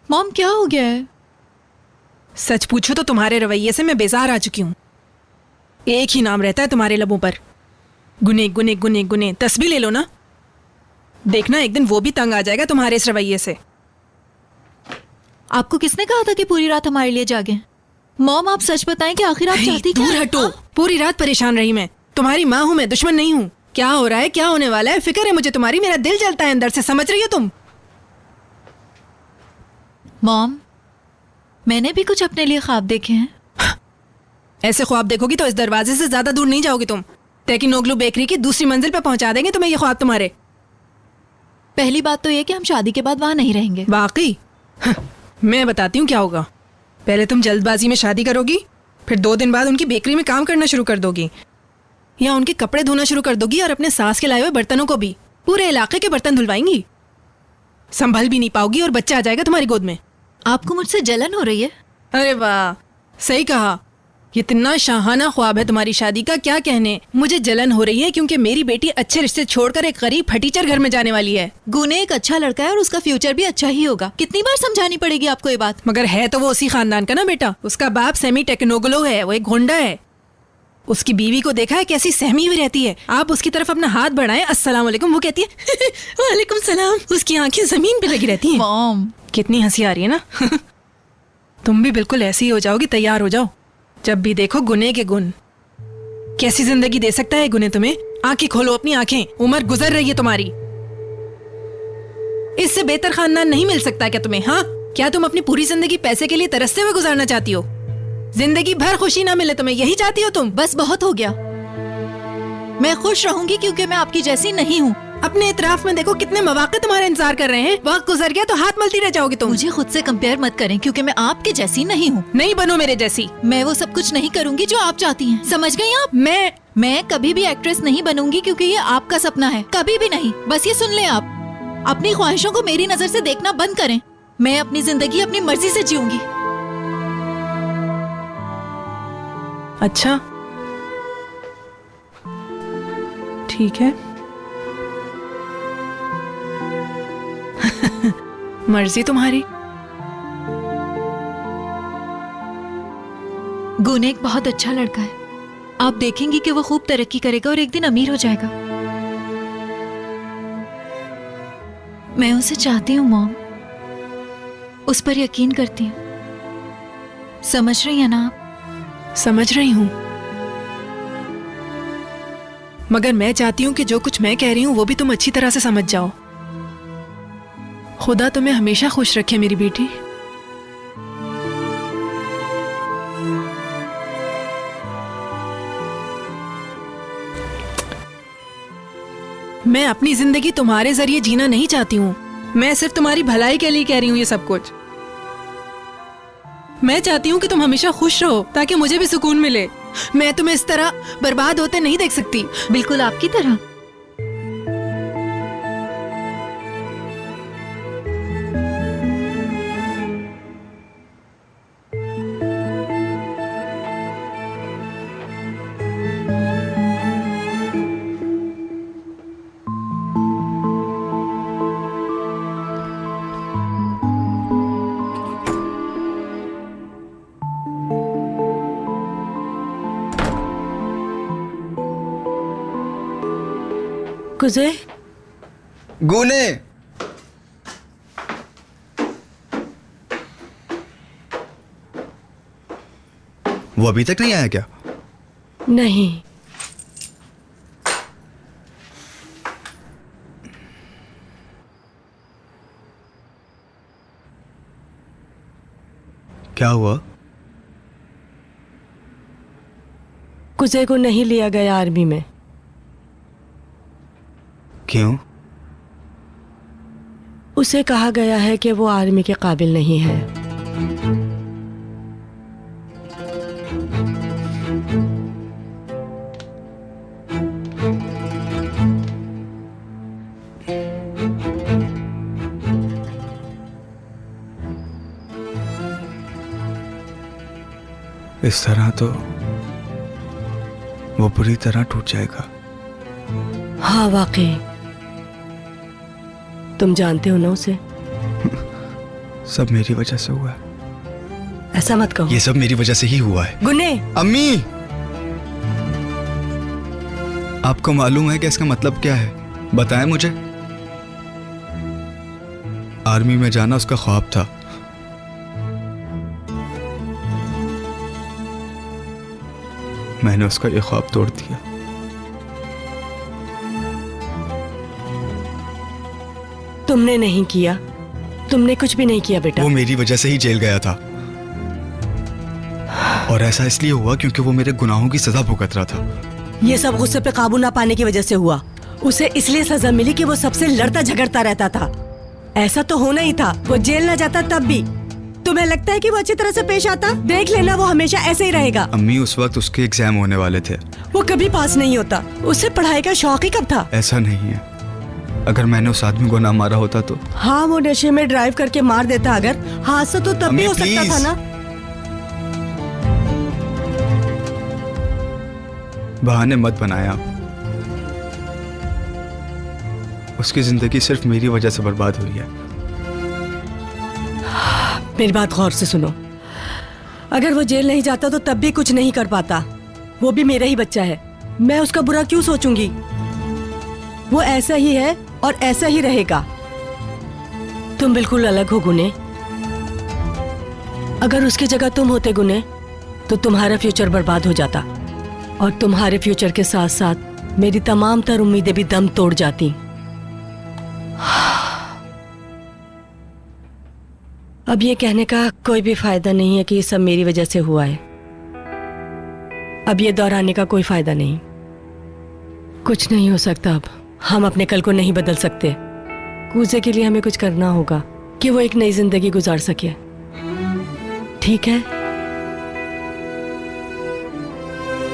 Mom क्या हो गया है? सच पूछो तो तुम्हारे रवैये से मैं बेजार आ चुकी हूँ। एक ही नाम रहता है तुम्हारे लबों पर, गुने गुने गुने गुने। तस्बीह ले लो ना, देखना एक दिन वो भी तंग आ जाएगा तुम्हारे इस रवैये से। आपको किसने कहा था कि पूरी रात हमारे लिए जागे? मॉम आप सच बताएं कि आखिर आप चाहती क्या? दूर हटो। पूरी रात परेशान रही मैं। तुम्हारी माँ हूँ मैं, दुश्मन नहीं हूँ। क्या हो रहा है, क्या होने वाला है, फिक्र है मुझे तुम्हारी। मेरा दिल जलता है अंदर से, समझ रही हो तुम? मॉम मैंने भी कुछ अपने लिए ख्वाब देखे हैं। ऐसे ख्वाब देखोगी तो इस दरवाजे से ज्यादा दूर नहीं जाओगी तुम। तेकी नोगलू बेकरी की दूसरी मंजिल पे पहुंचा देंगे तुम्हें ये ख्वाब तुम्हारे। पहली बात तो ये कि हम शादी के बाद वहां नहीं रहेंगे। वाकई? मैं बताती हूँ क्या होगा। पहले तुम जल्दबाजी में शादी करोगी, फिर 2 दिन बाद उनकी बेकरी में काम करना शुरू कर दोगी, या उनके कपड़े धोना शुरू कर दोगी और अपने सास के लाए हुए बर्तनों को भी, पूरे इलाके के बर्तन धुलवाएंगी। संभल भी नहीं पाओगी और बच्चा आ जाएगा तुम्हारी गोद में। आपको मुझसे जलन हो रही है? अरे वाह, सही कहा। ये इतना शाहाना ख्वाब है तुम्हारी शादी का, क्या कहने। मुझे जलन हो रही है क्योंकि मेरी बेटी अच्छे रिश्ते छोड़कर एक गरीब फटीचर घर में जाने वाली है। गुने एक अच्छा लड़का है और उसका फ्यूचर भी अच्छा ही होगा। कितनी बार समझानी पड़ेगी आपको ये बात? मगर है तो वो उसी खानदान का ना बेटा। उसका बाप सेमी टेक्नोगलो है, वो एक गुंडा है। उसकी बीवी को देखा है कैसी सहमी हुई रहती है। आप उसकी तरफ अपना हाथ बढ़ाएं, अस्सलाम वालेकुम, वो कहती है वालेकुम सलाम। उसकी आंखें जमीन पे लगी रहती हैं। मॉम कितनी हंसी आ रही है ना। तुम भी बिल्कुल ऐसी ही हो जाओगी, तैयार हो जाओ। जब भी देखो गुने के गुण। कैसी जिंदगी दे सकता है गुने तुम्हें? आंखें खोलो अपनी आंखें, उम्र गुजर रही है तुम्हारी। इससे बेहतर खानदान नहीं मिल सकता क्या तुम्हें? हाँ, क्या तुम अपनी पूरी जिंदगी पैसे के लिए तरसते हुए गुजारना चाहती हो? जिंदगी भर खुशी ना मिले तुम्हें, यही चाहती हो तुम? बस बहुत हो गया। मैं खुश रहूंगी क्योंकि मैं आपकी जैसी नहीं हूँ। अपने इतराफ में देखो कितने मौके तुम्हारे इंतजार कर रहे हैं। वक्त गुजर गया तो हाथ मलती रह जाओगी तुम। मुझे खुद से कंपेयर मत करें क्योंकि मैं आपके जैसी नहीं हूँ। नहीं बनो मेरे जैसी। मैं वो सब कुछ नहीं करूंगी जो आप चाहती हैं, समझ गई आप? मैं कभी भी एक्ट्रेस नहीं बनूंगी क्योंकि ये आपका सपना है, कभी भी नहीं। बस ये सुन लें आप, अपनी ख्वाहिशों को मेरी नजर से देखना बंद करें। मैं अपनी जिंदगी अपनी मर्जी से जीऊंगी। अच्छा ठीक है। मर्जी तुम्हारी। गुने एक बहुत अच्छा लड़का है। आप देखेंगी कि वो खूब तरक्की करेगा और एक दिन अमीर हो जाएगा। मैं उसे चाहती हूँ मॉम, उस पर यकीन करती हूँ। समझ रही है ना आप? समझ रही हूँ, मगर मैं चाहती हूँ कि जो कुछ मैं कह रही हूँ वो भी तुम अच्छी तरह से समझ जाओ। खुदा तुम्हें हमेशा खुश रखे मेरी बेटी। मैं अपनी जिंदगी तुम्हारे जरिए जीना नहीं चाहती हूँ। मैं सिर्फ तुम्हारी भलाई के लिए कह रही हूँ ये सब कुछ। मैं चाहती हूँ कि तुम हमेशा खुश रहो ताकि मुझे भी सुकून मिले। मैं तुम्हें इस तरह बर्बाद होते नहीं देख सकती। बिल्कुल आपकी तरह। गुजे, गुने, वो अभी तक नहीं आया क्या? नहीं। क्या हुआ? गुजे को नहीं लिया गया आर्मी में। क्यों? उसे कहा गया है कि वो आर्मी के काबिल नहीं है। इस तरह तो वो पूरी तरह टूट जाएगा। हाँ वाकई। तुम जानते हो ना उसे? सब मेरी वजह से हुआ है। ऐसा मत कहो। ये सब मेरी वजह से ही हुआ है। गुने, अम्मी, आपको मालूम है कि इसका मतलब क्या है? बताएं मुझे। आर्मी में जाना उसका ख्वाब था। मैंने उसका ये ख्वाब तोड़ दिया। तुमने नहीं किया, तुमने कुछ भी नहीं किया बेटा। वो मेरी वजह से ही जेल गया था, और ऐसा इसलिए हुआ क्योंकि वो मेरे गुनाहों की सजा भुगत रहा था। ये सब गुस्से पे काबू ना पाने की वजह से हुआ। उसे इसलिए सजा मिली कि वो सबसे लड़ता झगड़ता रहता था। ऐसा तो होना ही था, वो जेल ना जाता तब भी। तुम्हें लगता है कि वो अच्छी तरह से पेश आता? देख लेना, वो हमेशा ऐसे ही रहेगा। अम्मी, उस वक्त उसके एग्जाम होने वाले थे। वो कभी पास नहीं होता। उसे पढ़ाई का शौक ही कब था? ऐसा नहीं है। अगर मैंने उस आदमी को ना मारा होता तो। हाँ, वो नशे में ड्राइव करके मार देता अगर, हादसा तो तब भी हो सकता था ना। बहाने मत बनाए आप। उसकी जिंदगी सिर्फ मेरी वजह से बर्बाद हुई है। मेरी बात गौर से सुनो। अगर वो जेल नहीं जाता तो तब भी कुछ नहीं कर पाता। वो भी मेरा ही बच्चा है। मैं उसका बुरा क्यों सोचूंगी? वो ऐसा ही है और ऐसा ही रहेगा। तुम बिल्कुल अलग हो गुने। अगर उसकी जगह तुम होते गुने, तो तुम्हारा फ्यूचर बर्बाद हो जाता, और तुम्हारे फ्यूचर के साथ साथ मेरी तमाम तर उम्मीदें भी दम तोड़ जाती। अब ये कहने का कोई भी फायदा नहीं है कि ये सब मेरी वजह से हुआ है। अब ये दोहराने का कोई फायदा नहीं। कुछ नहीं हो सकता। अब हम अपने कल को नहीं बदल सकते। कूजे के लिए हमें कुछ करना होगा कि वो एक नई जिंदगी गुजार सके। ठीक है?